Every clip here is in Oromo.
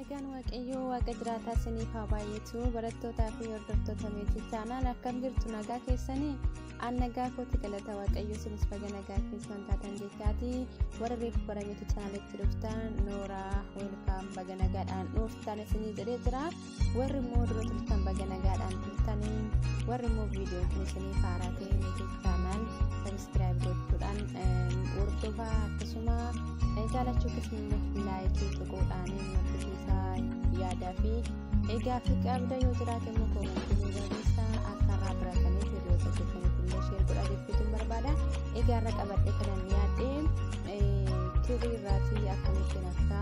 Nagaan waaqayyoo waaqa jiraataa isiniif haa baay'atu. Barattootaa fi hordoftoota meetii chaanal akkam jirtu nagaa keessanii? An nagaa kooti galata waaqayyoo isinis baga nagaa keessan taatan jechaati. Warra reefu bara meetii chaanalitti dhuftan Nooraa welkaam baga nagaadhaan dhuftan isinii jedhee jira. Warri immoo dura turtan baga nagaadhaan dhuftanii, warri immoo viidiyoo kun isiniif haaraa ta'e meetii chaanal sabiskiraayib gochuudhaan hordofaa akkasuma jaalachuu keessatti laayikii tuquudhaan yaada fi egaa fi qabda yoo jiraate immoo koomentii barreessaa akka irraa baratanii viidiyoo hojjetaniif illee sheer godhaa jechuutu barbaada. Egaa irra qabadhee kanan yaadde kirii irraatii akkamittiin akka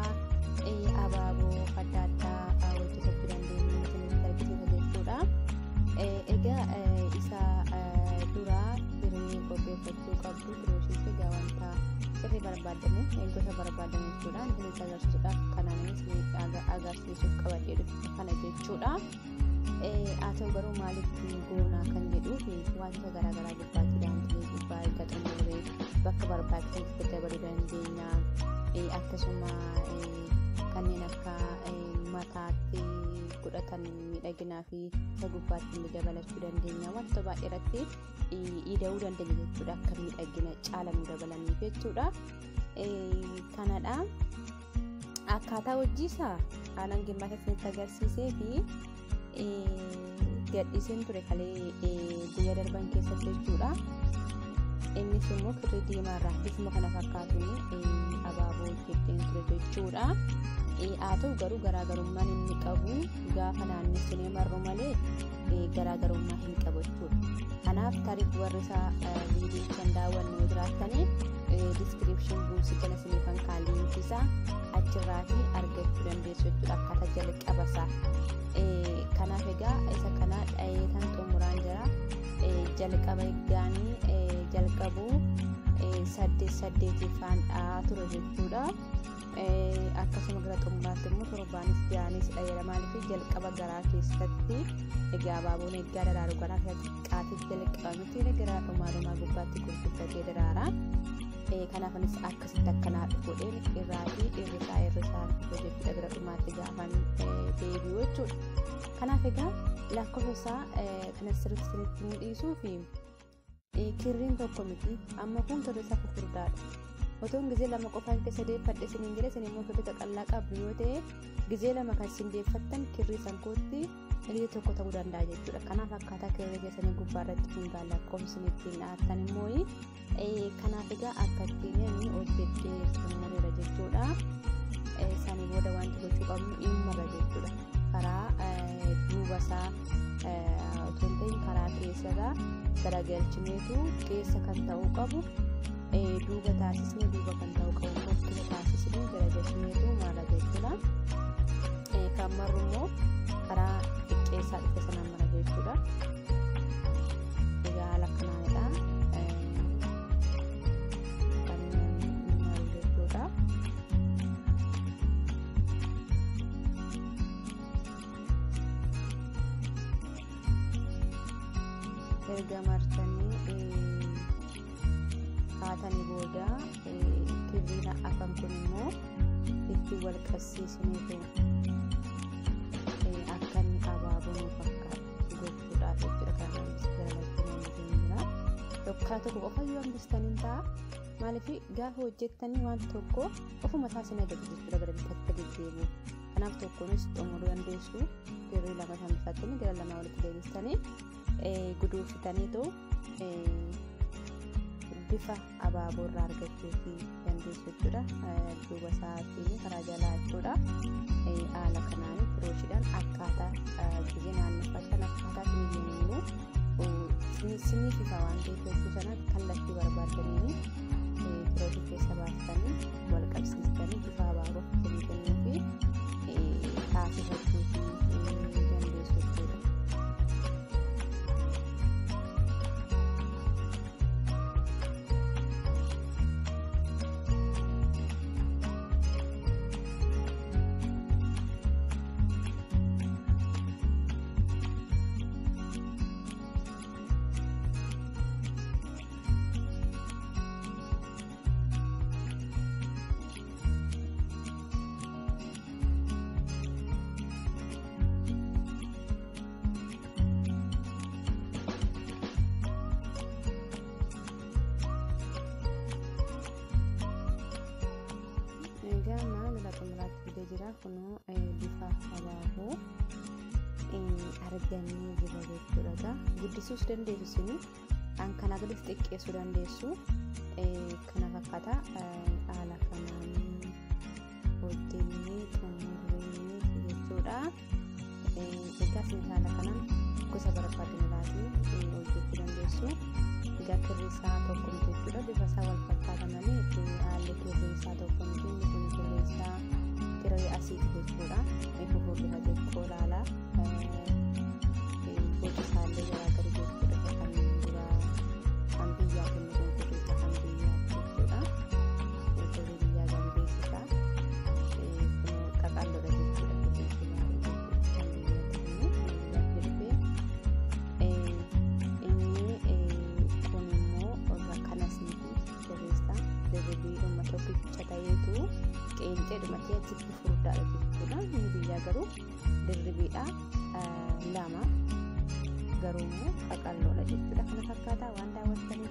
abaaboo adda addaa hojjetachuu dandeenyu isinitti argisiisa jechuudha. Egaa isa duraa firii qopheeffachuu qabdu firooshiis egaa wanta sirrii barbaadame gosa barbaadame jechuudha. Innis agarsiisuudhaaf kanaanis agarsiisuuf qabadhee dhufe kana jechuudha. Haa ta'u garuu maalitti goonaa kan jedhuu fi wanta garaagaraa gubbaatti daandii gubbaa gaxumuree bakka barbaachisetti dabaluu dandeenya. Akkasuma kanneen akka mataatti godhatan miidhaginaa fi isa gubbaatti illee dabalachuu dandeenya. Wanta baay'ee irratti hidhuu dandeenya jechuudha. Akka miidhagina caalamuu dabalaniif jechuudha. Kanadha. Akkaataa hojiisaa haalaan gimmaata isinitti agarsiisee fi gadhiiseen ture kalee guyyaa darban keessatti jechuudha. Innis immoo kirrii diimaarraa bifuma kana fakkaatuun abaaboo hojjetteen ture jechuudha. Haa ta'u garuu garaagarummaan inni qabu gaafa naannessinee marru malee garaagarummaa hin qabu jechuudha. Kanaaf tarii warri isaa viidiyoo kan daawwannu jiraattanii diskiripshin buusii kana isiniifan kaalliinkisaa achirraatii argachuu dandeessu jechuudha. Akkaataa jalqabasaa kanaaf egaa isa kana dhayeetan xumuraan jira. Jalqaba egaanii jalqabuu 8-8 dhaa ture jechuudha. Akkasuma gara xumuraatti immoo torbaanis jaanis dhayeera. Maaliif jalqaba garaa keessatti egaa abaaboon egaa daraaru garaa xiqqaatiif jalqaba miti gara dhumaa gubbaatti gurguddatee daraara. Kanaafanis akkasitti akkanaa godheen irraatii irrisaa hojjechuudha gara dhumaatti gaafan deebi'u jechuudha. Kanaaf egaa lakkoofsa kana sirriitti isinitti mul'isuu fi kirriin tokko miti. Amma kun kirrii isaa fufurdaadha. Otoon gizee lama qofaan keessa deeffadhe isiniin jedhe isin immoo kirrii qaqallaa qabdu yoo ta'e gizee lama kan isin deeffattan kirrii sankootti illee tokko ta'uu danda'a jechuudha. Kanaaf akkaataa kirrii keessanii gubbaarratti hundaan lakkoofsi ittiin dhaattan immoo kanaaf egaa akka ittiin hojjettee xumureera jechuudha. Sanii booda wanti gochuu qabnu dhimmarra jechuudha. Karaa duubasaa otoo hin ta'in karaa keessarraa garagalchineetu keessa kan ta'uu qabu. Duuba taasisnee duuba kan ta'uu qabu. Fokkisa taasisnee garagalchineetu maala jechuudha. Kan marru immoo karaa xiqqeessaa dhufe sanaan mara jechuudha. Egaa haala kanaanidha. Erga martanii haatanii booda kirriin afan kun immoo itti wal qabsiisneetu akka inni abaaboo nu fakkaatu gochuudhaaf jechuudha. Kanaanis garagaraa jira. Karaa tokko qofa yoo hambistanii ta'a. Maaliif gaafa hojjettanii waan tokko ofuma taasisan agarsiisu jechuudha gara bitaatti deddeebi'u. Kanaaf tokkonis xumuruu dandeessu. Kirrii lama hambisattanii gara lama walitti deebistanii guduufitaniitu bifa abaaboo irraa argachuu dandeessu jechuudha. Duuba isaatiin karaa jalaa jechuudha. Haala kanaan firooshiidhaan akkaataa gizee naanneffatan akkaataa sinii fifa waan ta'eef jechuu sana kallattii barbaadanii firooshii keessa baastanii wal qabsiistanii bifa abaaboo sinii kennuu fi taasifachuu dandeessu jechuudha. amma gara xumuraatti fidee jira. Kunoo bifa abaaboo arganii jira jechuudha. Guddisuus dandeessu isin an kana gaditti xiqqeessuu dandeessu. Kana fakkaata haala kanaan hojjennee xumurree jechuudha. Egaa isin haala kanaan gosa barbaadan hojjechuu dandeessu. Egaa kirri isaa tokko jechuudha. Bifa isaa wal fakkaata malee haalli kirri isaa tokko miti. Kun kirri isaa kirri asiiti jechuudha. Fufuurri xiqqoo laala. Boci isaallee garaagari jechuudha. Kan duraa kan biyyaa kennu kun kirri isaa kan biyyaa jechuudha. Kirri biyyaa gambeessita. Kun qaqalloodha jechuudha. Dhumatti achitti furdaadha jechuudha. Inni biyyaa garuu dirribiidha lama garuu immoo qaqalloodha jechuudha. Kana fakkaataa waan daawwattanii